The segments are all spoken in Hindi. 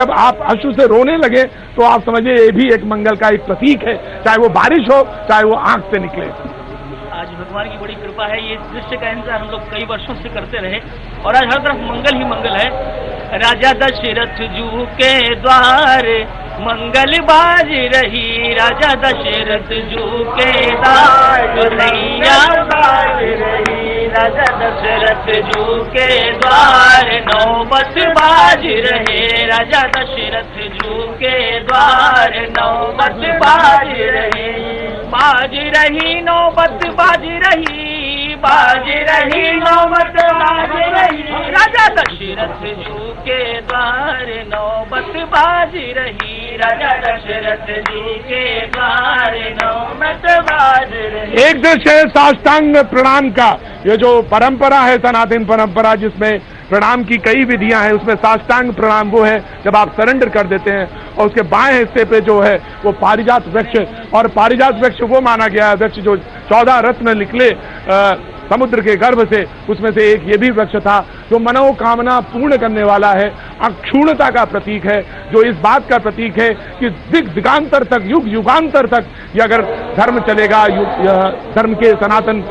जब आप अश्रु से रोने लगे तो आप समझिए ये भी एक मंगल का एक प्रतीक है, चाहे वो बारिश हो चाहे वो आंख से निकले। आज भगवान की बड़ी कृपा है, ये दृश्य का इंतजार हम लोग कई वर्षों से करते रहे और आज हर तरफ मंगल ही मंगल है। राजा दशरथ जू के द्वार मंगल बाज रही, राजा दशरथ जू के द्वार नैया बाज रही, राजा दशरथ जू के द्वार नौबत बाज रहे, राजा दशरथ जू के द्वार नौबत बाज रहे, बाज रही नौबत बाज रही, बाज रही नौबत बाज रही, राजा दशरथ जू के द्वार नौबत बाज रही, राजा दशरथ जू के द्वार नौबत बाज रही। एक दृश्य है साष्टांग प्रणाम का, ये जो परंपरा है सनातन परंपरा जिसमें प्रणाम की कई विधियां हैं, उसमें साष्टांग प्रणाम वो है जब आप सरेंडर कर देते हैं और उसके बाएं हिस्से पे जो है वो पारिजात वृक्ष, और पारिजात वृक्ष वो माना गया है वृक्ष जो 14 रत्न निकले समुद्र के गर्भ से, उसमें से एक ये भी वृक्ष था जो मनोकामना पूर्ण करने वाला है, अक्षुण्णता का प्रतीक है, जो इस बात का प्रतीक है कि दिग दिगांतर तक युग युगांतर तक ये अगर धर्म चलेगा, धर्म के सनातन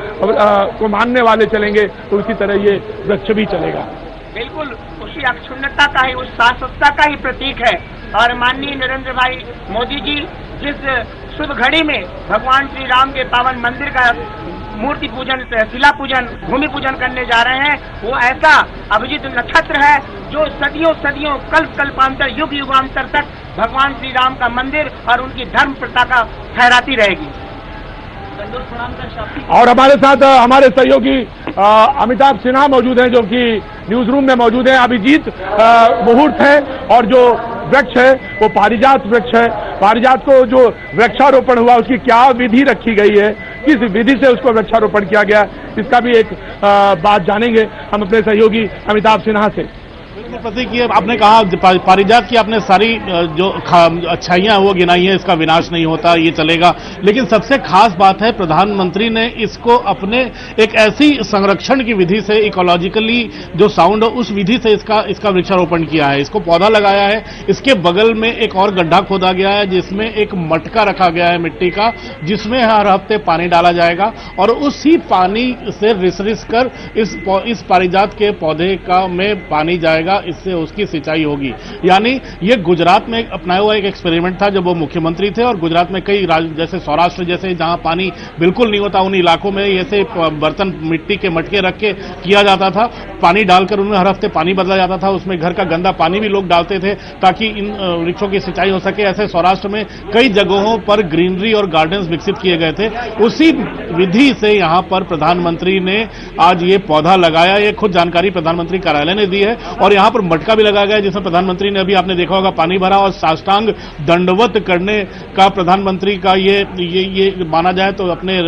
को मानने वाले चलेंगे तो इसी तरह ये वृक्ष भी चलेगा। बिल्कुल उसी अक्षुण्णता का ही, उस शाश्वतता का ही प्रतीक है। और माननीय नरेंद्र भाई मोदी जी जिस शुभ घड़ी में भगवान श्री राम के पावन मंदिर का मूर्ति पूजन, शिला पूजन, भूमि पूजन करने जा रहे हैं, वो ऐसा अभिजीत नक्षत्र है जो सदियों सदियों कल्प कल्पांतर युग युगांतर तक भगवान श्री राम का मंदिर और उनकी धर्म प्रथा का फहराती रहेगी। और हमारे साथ हमारे सहयोगी अमिताभ सिन्हा मौजूद हैं जो कि न्यूज रूम में मौजूद हैं। अभिजीत मुहूर्त है और जो वृक्ष है वो पारिजात वृक्ष है। पारिजात को जो वृक्षारोपण हुआ उसकी क्या विधि रखी गई है, किस विधि से उसको वृक्षारोपण किया गया, इसका भी एक बात जानेंगे हम अपने सहयोगी अमिताभ सिन्हा से। प्रतीक, ये आपने कहा पारिजात की आपने सारी जो अच्छाइयां वो गिनाई है, इसका विनाश नहीं होता, ये चलेगा, लेकिन सबसे खास बात है प्रधानमंत्री ने इसको अपने एक ऐसी संरक्षण की विधि से, इकोलॉजिकली जो साउंड हो उस विधि से इसका वृक्षारोपण किया है, इसको पौधा लगाया है। इसके बगल में एक और गड्ढा खोदा गया है जिसमें एक मटका रखा गया है मिट्टी का, जिसमें हर हफ्ते पानी डाला जाएगा और उसी पानी से रिस कर इस पारिजात के पौधे का में पानी जाएगा, इससे उसकी सिंचाई होगी। यानी ये गुजरात में अपनाया हुआ एक एक्सपेरिमेंट था जब वो मुख्यमंत्री थे, और गुजरात में कई राज्य जैसे सौराष्ट्र जैसे जहां पानी बिल्कुल नहीं होता उन इलाकों में ऐसे बर्तन मिट्टी के मटके रख के किया जाता था, पानी डालकर उनमें हर हफ्ते पानी बदला जाता था, उसमें घर का गंदा पानी भी लोग डालते थे ताकि इन वृक्षों की सिंचाई हो सके। ऐसे सौराष्ट्र में कई जगहों पर ग्रीनरी और गार्डन्स विकसित किए गए थे। उसी विधि से यहां पर प्रधानमंत्री ने आज ये पौधा लगाया। ये खुद जानकारी प्रधानमंत्री कार्यालय ने दी है और यहां पर मटका भी लगाया गया जिसमें प्रधानमंत्री ने अभी आपने देखा होगा पानी भरा और साष्टांग दंडवत करने का प्रधानमंत्री का ये माना जाए तो अपने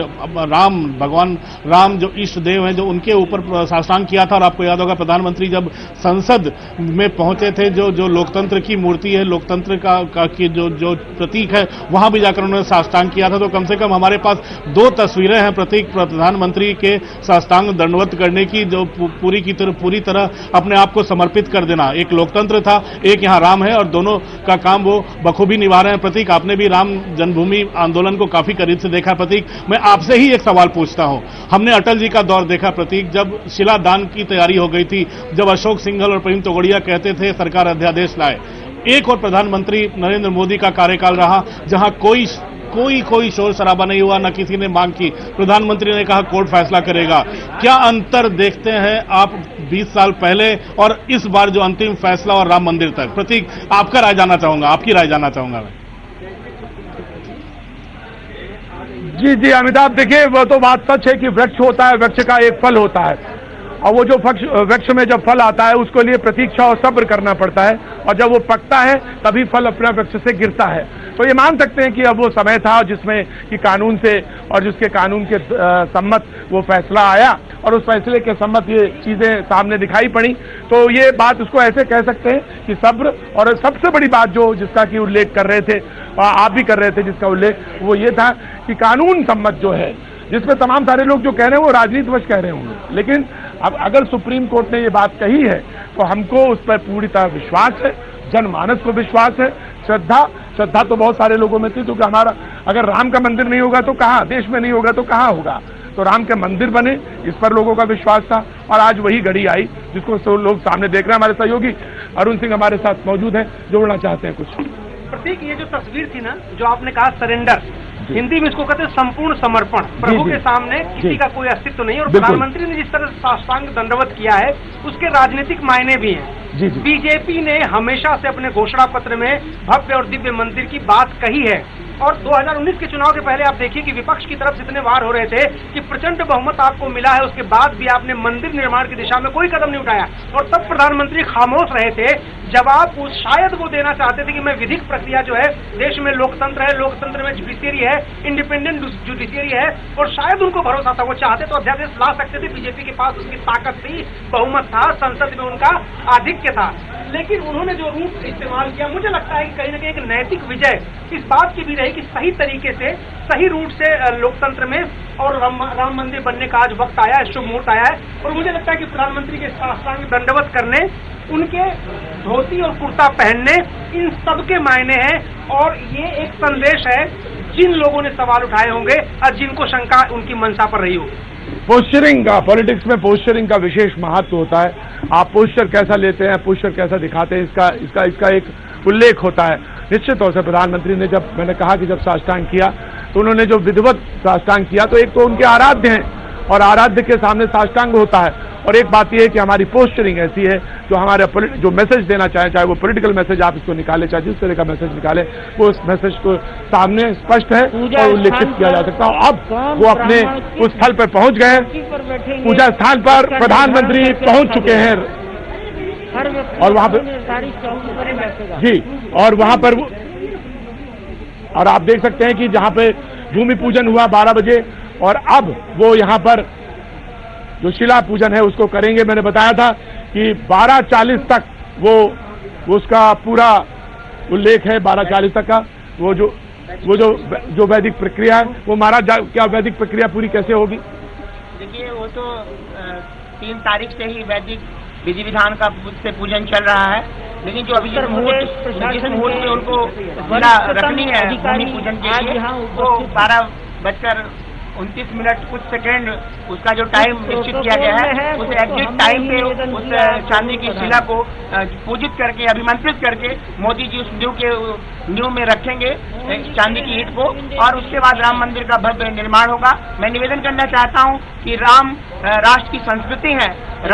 भगवान राम जो इष्ट देव हैं जो उनके ऊपर साष्टांग किया था। और आपको याद होगा प्रधानमंत्री जब संसद में पहुंचे थे, जो लोकतंत्र की मूर्ति है, लोकतंत्र का की जो प्रतीक है, वहां भी जाकर उन्होंने साष्टांग किया था। तो कम से कम हमारे पास 2 तस्वीरें हैं प्रतीक प्रधानमंत्री के साष्टांग दंडवत करने की, जो पूरी तरह अपने आप को समर्पित कर देना। एक लोकतंत्र था, एक यहां राम है और दोनों का काम वो बखूबी निभा रहे हैं। प्रतीक, आपने भी राम जन्मभूमि आंदोलन को काफी करीब से देखा। प्रतीक, मैं आपसे ही एक सवाल पूछता हूं, हमने अटल जी का दौर देखा प्रतीक, जब शिलादान की तैयारी हो गई थी, जब अशोक सिंघल और प्रवीण तोगड़िया कहते थे सरकार अध्यादेश लाए, एक और प्रधानमंत्री नरेंद्र मोदी का कार्यकाल रहा जहां कोई शोर शराबा नहीं हुआ, न किसी ने मांग की, प्रधानमंत्री ने कहा कोर्ट फैसला करेगा। क्या अंतर देखते हैं आप 20 साल पहले और इस बार जो अंतिम फैसला और राम मंदिर तक? प्रतीक, आपकी राय जानना चाहूंगा मैं। जी अमिताभ, देखिए वो तो बात सच है कि वृक्ष होता है, वृक्ष का एक फल होता है और वो जो वृक्ष में जब फल आता है उसके लिए प्रतीक्षा और सब्र करना पड़ता है और जब वो पकता है तभी फल अपना वृक्ष से गिरता है। तो ये मान सकते हैं कि अब वो समय था जिसमें कि कानून से और जिसके कानून के सम्मत वो फैसला आया और उस फैसले के सम्मत ये चीजें सामने दिखाई पड़ी। तो ये बात उसको ऐसे कह सकते हैं कि सब्र, और सबसे बड़ी बात जो जिसका कि उल्लेख कर रहे थे, आप भी कर रहे थे जिसका उल्लेख, वो ये था कि कानून सम्मत जो है, जिसमें तमाम सारे लोग जो कह रहे हैं वो राजनीतिवश कह रहे होंगे, लेकिन अब अगर सुप्रीम कोर्ट ने ये बात कही है तो हमको उस पर पूरी तरह विश्वास है, जनमानस को विश्वास है, श्रद्धा तो बहुत सारे लोगों में थी, क्योंकि हमारा अगर राम का मंदिर नहीं होगा तो कहाँ, देश में नहीं होगा तो कहाँ होगा, तो राम के मंदिर बने, इस पर लोगों का विश्वास था। और आज वही घड़ी आई जिसको लोग सामने देख रहे हैं। हमारे सहयोगी अरुण सिंह हमारे साथ मौजूद हैं, जोड़ना चाहते हैं कुछ। प्रतीक, ये जो तस्वीर थी ना, जो आपने कहा सरेंडर, हिंदी में इसको कहते हैं संपूर्ण समर्पण, प्रभु के सामने किसी का कोई अस्तित्व नहीं। और प्रधानमंत्री ने जिस तरह से साष्टांग दंडवत किया है उसके राजनीतिक मायने भी हैं। बीजेपी ने हमेशा से अपने घोषणा पत्र में भव्य और दिव्य मंदिर की बात कही है, और 2019 के चुनाव के पहले आप देखिए कि विपक्ष की तरफ से इतने वार हो रहे थे कि प्रचंड बहुमत आपको मिला है, उसके बाद भी आपने मंदिर निर्माण की दिशा में कोई कदम नहीं उठाया, और तब प्रधानमंत्री खामोश रहे थे जब आप शायद वो देना चाहते थे कि मैं विधिक प्रक्रिया जो है, देश में लोकतंत्र है, लोकतंत्र में जुडिशियरी है, इंडिपेंडेंट जुडिशियरी है, और शायद उनको भरोसा था, वो चाहते तो अध्यादेश ला सकते थे, बीजेपी के पास उसकी ताकत थी, बहुमत था, संसद में उनका आधिक्य था। लेकिन उन्होंने जो रूट इस्तेमाल किया, मुझे लगता है कि कहीं न कहीं एक नैतिक विजय इस बात की भी रही कि सही तरीके से, सही रूट से लोकतंत्र में और राम मंदिर बनने का आज वक्त आया है, शुभ मुहूर्त आया है। और मुझे लगता है कि प्रधानमंत्री के साष्टांग दंडवत करने, उनके धोती और कुर्ता पहनने, इन सब के मायने हैं, और ये एक संदेश है जिन लोगों ने सवाल उठाए होंगे और जिनको शंका उनकी मंशा पर रही होगी। पोस्चरिंग का, पॉलिटिक्स में पोस्चरिंग का विशेष महत्व होता है। आप पोस्चर कैसा लेते हैं, पोस्चर कैसा दिखाते हैं, इसका एक उल्लेख होता है। निश्चित तौर से प्रधानमंत्री ने, जब मैंने कहा कि जब साष्टांग किया तो उन्होंने जो विधिवत साष्टांग किया, तो एक तो उनके आराध्य हैं और आराध्य के सामने साष्टांग होता है, और एक बात यह है कि हमारी पोस्चरिंग ऐसी है जो हमारे जो मैसेज देना चाहे वो पॉलिटिकल मैसेज आप इसको निकाले, चाहे जिस तरह का मैसेज निकाले, वो उस मैसेज को सामने स्पष्ट है और उल्लेखित किया जा सकता है। अब वो अपने उस स्थल पर पहुंच गए, पूजा स्थान पर प्रधानमंत्री पहुंच चुके हैं, और वहां पर जी, और वहां पर और आप देख सकते हैं कि जहां पे भूमि पूजन हुआ 12 बजे, और अब वो यहां पर जो शिला पूजन है उसको करेंगे। मैंने बताया था कि 12:40 तक वो उसका पूरा उल्लेख है, 12:40 तक का वो जो वैदिक प्रक्रिया है। वो महाराज, क्या वैदिक प्रक्रिया पूरी कैसे होगी? देखिए, वो तो 3 तारीख से ही वैदिक विधि विधान का से पूजन चल रहा है, लेकिन जो अभी जिस मुहूर्त में उनको शिला रखनी है भूमि पूजन के लिए, वो 12:29 कुछ सेकेंड उसका जो टाइम निश्चित किया गया है, उस एग्जैक्ट टाइम पे उस चांदी की शिला को पूजित करके, अभिमंत्रित करके मोदी जी उस नींव में रखेंगे चांदी की ईंट को, और उसके बाद राम मंदिर का भव्य निर्माण होगा। मैं निवेदन करना चाहता हूँ कि राम राष्ट्र की संस्कृति है, राम